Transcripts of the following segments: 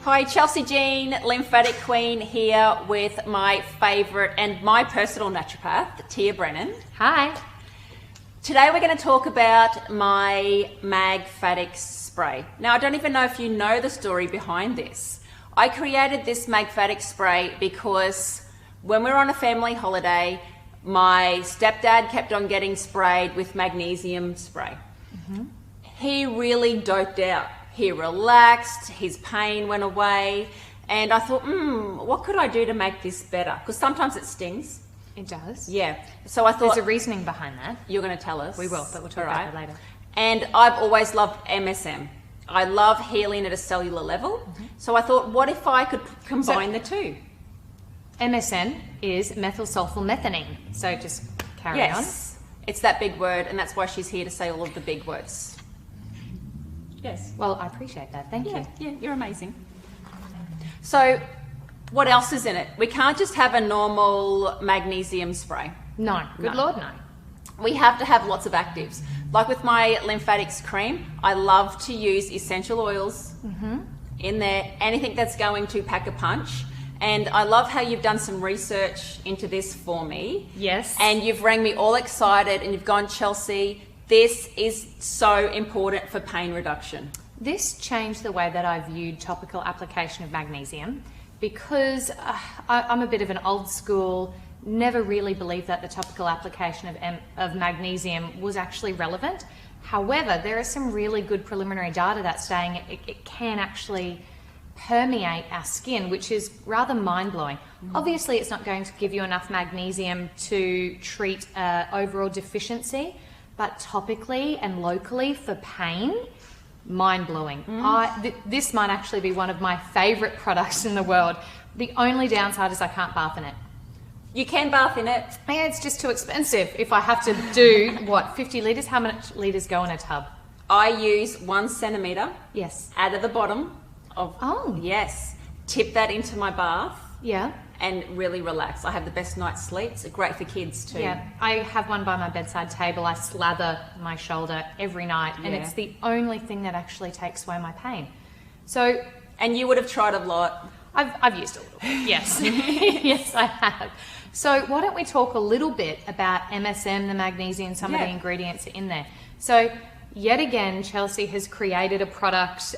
Hi, Chelsea Jean, Lymphatic Queen here with my favourite and my personal naturopath, Tia Brennan. Hi. Today we're going to talk about my Magfatic spray. Now, I don't even know if you know the story behind this. I created this Magfatic spray because when we were on a family holiday, my stepdad kept on getting sprayed with magnesium spray. He really doped out. He relaxed, his pain went away, and I thought, what could I do to make this better? Because sometimes it stings. It does. Yeah. So I thought... There's a reasoning behind that. You're going to tell us. We will, but we'll talk about that later. And I've always loved MSM. I love healing at a cellular level. So I thought, what if I could combine the two? MSM is methylsulfonethylene. So just carry on. Yes. It's that big word, and that's why she's here to say all of the big words. Yes. Well, I appreciate that. Thank you. Yeah, you're amazing. So, what else is in it? We can't just have a normal magnesium spray. No. Good No. Lord, no. We have to have lots of actives. Like with my Lymphatics cream, I love to use essential oils in there, anything that's going to pack a punch. And I love how you've done some research into this for me. Yes. And you've rang me all excited and you've gone, Chelsea, this is so important for pain reduction. This changed the way that I viewed topical application of magnesium because I'm a bit of an old school, never really believed that the topical application of magnesium was actually relevant. However, there is some really good preliminary data that's saying it can actually permeate our skin, which is rather mind-blowing. Obviously, it's not going to give you enough magnesium to treat overall deficiency, but topically and locally for pain, mind-blowing. This might actually be one of my favourite products in the world. The only downside is I can't bath in it. You can bath in it. Yeah, it's just too expensive. If I have to do, 50 litres? How many litres go in a tub? I use 1 centimetre Yes. out of the bottom of... Oh. Yes. Tip that into my bath Yeah. and really relax. I have the best night's sleep. It's great for kids too. Yeah, I have one by my bedside table. I slather my shoulder every night, and it's the only thing that actually takes away my pain. So, And you would have tried a lot. I've used a little bit, yes. Yes, I have. So why don't we talk a little bit about MSM, the magnesium, some of the ingredients in there. So yet again, Chelsea has created a product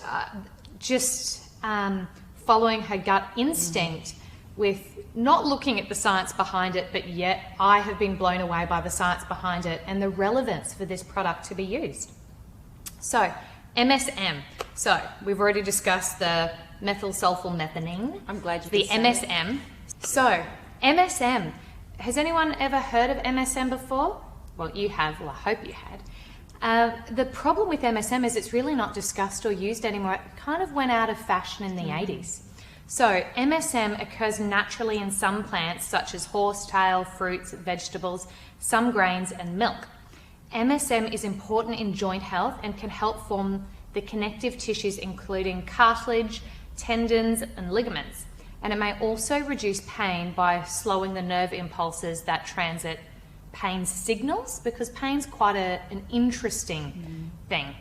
following her gut instinct with not looking at the science behind it, but yet I have been blown away by the science behind it and the relevance for this product to be used. So MSM. So we've already discussed the methylsulfonethylene. I'm glad you The could say MSM. So MSM. Has anyone ever heard of MSM before? Well, you have. Well, I hope you had. The problem with MSM is it's really not discussed or used anymore. It kind of went out of fashion in the 80s. So MSM occurs naturally in some plants such as horsetail, fruits, vegetables, some grains and milk. MSM is important in joint health and can help form the connective tissues including cartilage, tendons and ligaments. And it may also reduce pain by slowing the nerve impulses that transit pain signals, because pain's quite an interesting thing.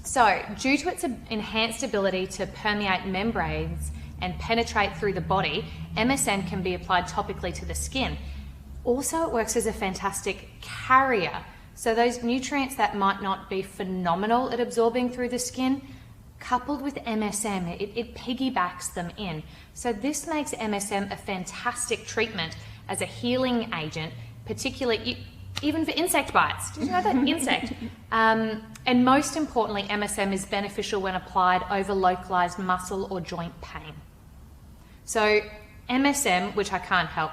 So due to its enhanced ability to permeate membranes and penetrate through the body, MSM can be applied topically to the skin. Also, it works as a fantastic carrier. So those nutrients that might not be phenomenal at absorbing through the skin, coupled with MSM, it piggybacks them in. So this makes MSM a fantastic treatment as a healing agent, particularly even for insect bites. Did you know that? Insect. And most importantly, MSM is beneficial when applied over localized muscle or joint pain. So MSM, which I can't help,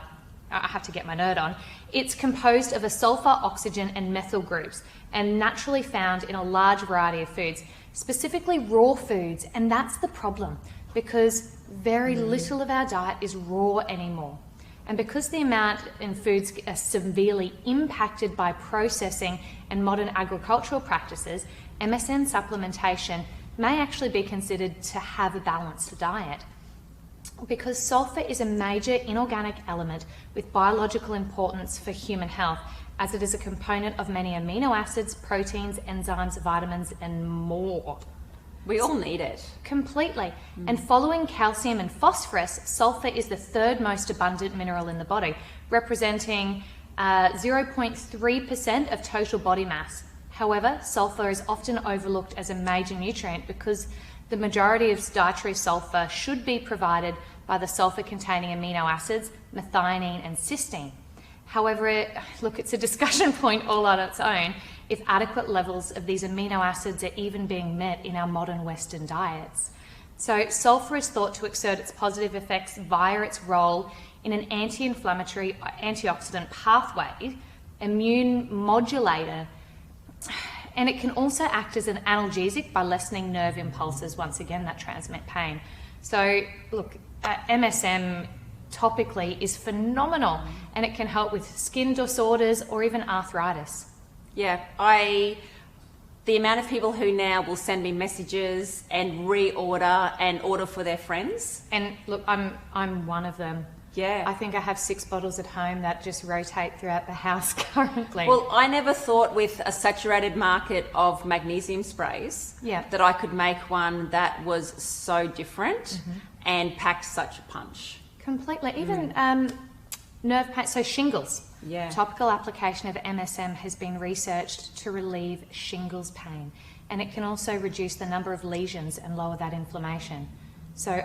I have to get my nerd on, it's composed of a sulfur, oxygen and methyl groups and naturally found in a large variety of foods, specifically raw foods. And that's the problem, because very little of our diet is raw anymore. And because the amount in foods are severely impacted by processing and modern agricultural practices, MSM supplementation may actually be considered to have a balanced diet. Because sulfur is a major inorganic element with biological importance for human health, as it is a component of many amino acids, proteins, enzymes, vitamins, and more. We all need it. Completely. And following calcium and phosphorus, sulfur is the third most abundant mineral in the body, representing 0.3% of total body mass. However, sulfur is often overlooked as a major nutrient because the majority of dietary sulfur should be provided by the sulfur-containing amino acids, methionine and cysteine. However, it's a discussion point all on its own if adequate levels of these amino acids are even being met in our modern Western diets. So sulfur is thought to exert its positive effects via its role in an anti-inflammatory, antioxidant pathway, immune modulator, and it can also act as an analgesic by lessening nerve impulses, once again, that transmit pain. So look, MSM topically is phenomenal, and it can help with skin disorders or even arthritis. Yeah, the amount of people who now will send me messages and reorder and order for their friends. And look, I'm one of them. Yeah. I think I have 6 bottles at home that just rotate throughout the house currently. Well, I never thought with a saturated market of magnesium sprays that I could make one that was so different and packed such a punch. Completely. Even nerve pain, so shingles. Yeah. Topical application of MSM has been researched to relieve shingles pain, and it can also reduce the number of lesions and lower that inflammation. So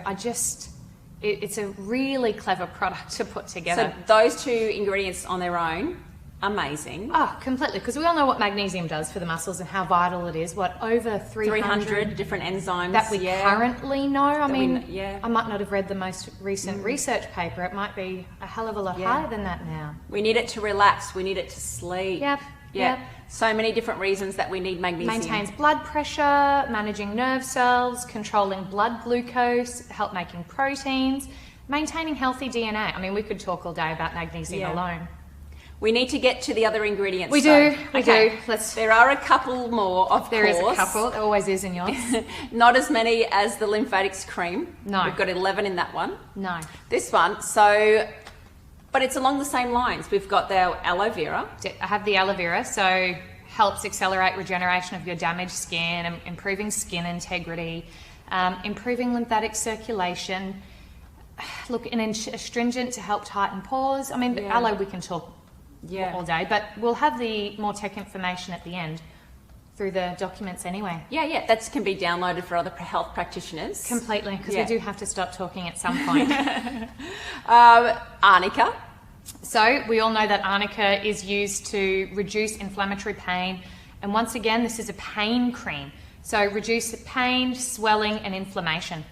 it's a really clever product to put together. So those 2 ingredients on their own, amazing. Oh, completely, because we all know what magnesium does for the muscles and how vital it is. What, over 300 different enzymes that we currently know? I mean, yeah. I might not have read the most recent research paper. It might be a hell of a lot higher than that now. We need it to relax. We need it to sleep. Yep. Yeah. So many different reasons that we need magnesium. Maintains blood pressure, managing nerve cells, controlling blood glucose, help making proteins, maintaining healthy DNA. I mean, we could talk all day about magnesium alone. We need to get to the other ingredients. We do. There are a couple more, of course. There is a couple. There always is in yours. Not as many as the lymphatics cream. No. We've got 11 in that one. No. This one, but it's along the same lines. We've got our aloe vera. I have the aloe vera, so helps accelerate regeneration of your damaged skin, improving skin integrity, improving lymphatic circulation. Look, an astringent to help tighten pores. I mean, aloe we can talk all day, but we'll have the more tech information at the end through the documents anyway. Yeah, that can be downloaded for other health practitioners. Completely, because we do have to stop talking at some point. Arnica. So we all know that arnica is used to reduce inflammatory pain, and once again, this is a pain cream. So reduce pain, swelling, and inflammation.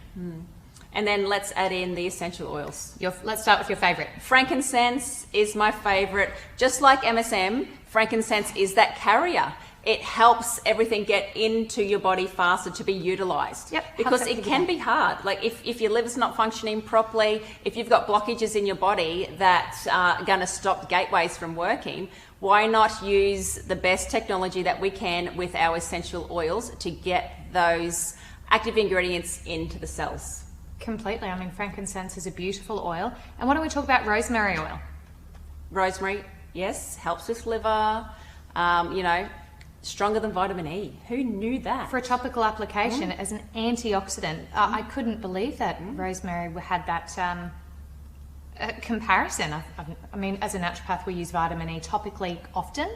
And then let's add in the essential oils. Let's start with your favourite. Frankincense is my favourite. Just like MSM, frankincense is that carrier. It helps everything get into your body faster to be utilised. Yep. Because it can be hard. Like if your liver's not functioning properly, if you've got blockages in your body that are going to stop gateways from working, why not use the best technology that we can with our essential oils to get those active ingredients into the cells? Completely. I mean, frankincense is a beautiful oil. And why don't we talk about rosemary oil? Rosemary, yes, helps with liver, stronger than vitamin E. Who knew that? For a topical application as an antioxidant. I couldn't believe that rosemary had that comparison. I mean, as a naturopath, we use vitamin E topically often.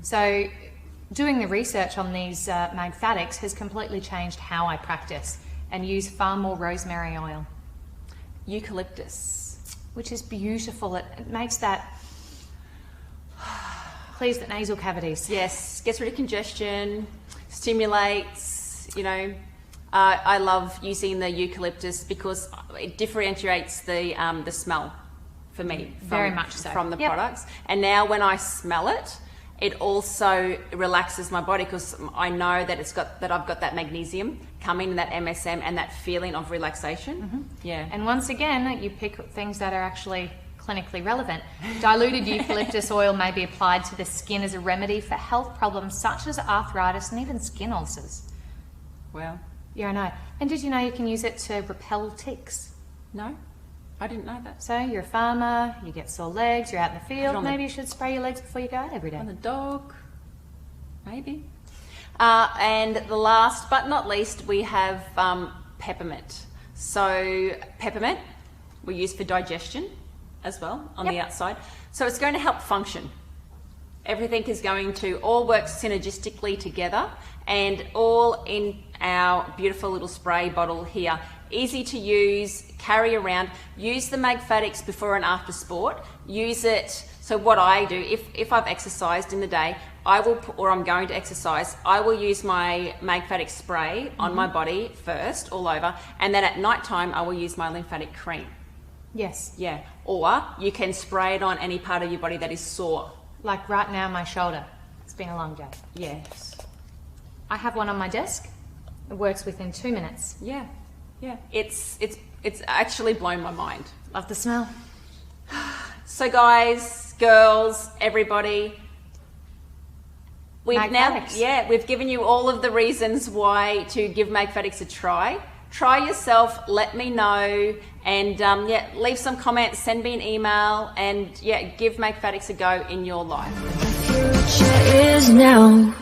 So doing the research on these magfatics has completely changed how I practice and use far more rosemary oil. Eucalyptus. Which is beautiful. It makes that... clears the nasal cavities. Yes, gets rid of congestion, stimulates, I love using the eucalyptus because it differentiates the smell for me. Very much so. From the products. And now when I smell it, it also relaxes my body because I know that I've got that magnesium coming, that MSM, and that feeling of relaxation. Yeah. And once again, you pick things that are actually clinically relevant. Diluted eucalyptus oil may be applied to the skin as a remedy for health problems such as arthritis and even skin ulcers. Well. Yeah, I know. And did you know you can use it to repel ticks? No, I didn't know that. So you're a farmer, you get sore legs, you're out in the field, maybe you should spray your legs before you go out every day. On the dog, maybe. And the last but not least, we have peppermint. So peppermint we use for digestion as well on the outside. So it's going to help function. Everything is going to all work synergistically together and all in our beautiful little spray bottle here. Easy to use, carry around. Use the Magfatix before and after sport. Use it. So what I do, if I've exercised in the day, or I'm going to exercise, I will use my Magfatix spray on my body first, all over, and then at night time I will use my lymphatic cream. Yes. Yeah. Or you can spray it on any part of your body that is sore. Like right now, my shoulder. It's been a long day. Yes. I have one on my desk. It works within 2 minutes. Yeah. Yeah. It's actually blown my mind. Love the smell. So guys, girls, everybody, we've given you all of the reasons why to give Magfatix a try. Try yourself, let me know, and leave some comments, send me an email, and give Magfatix a go in your life. The future is now.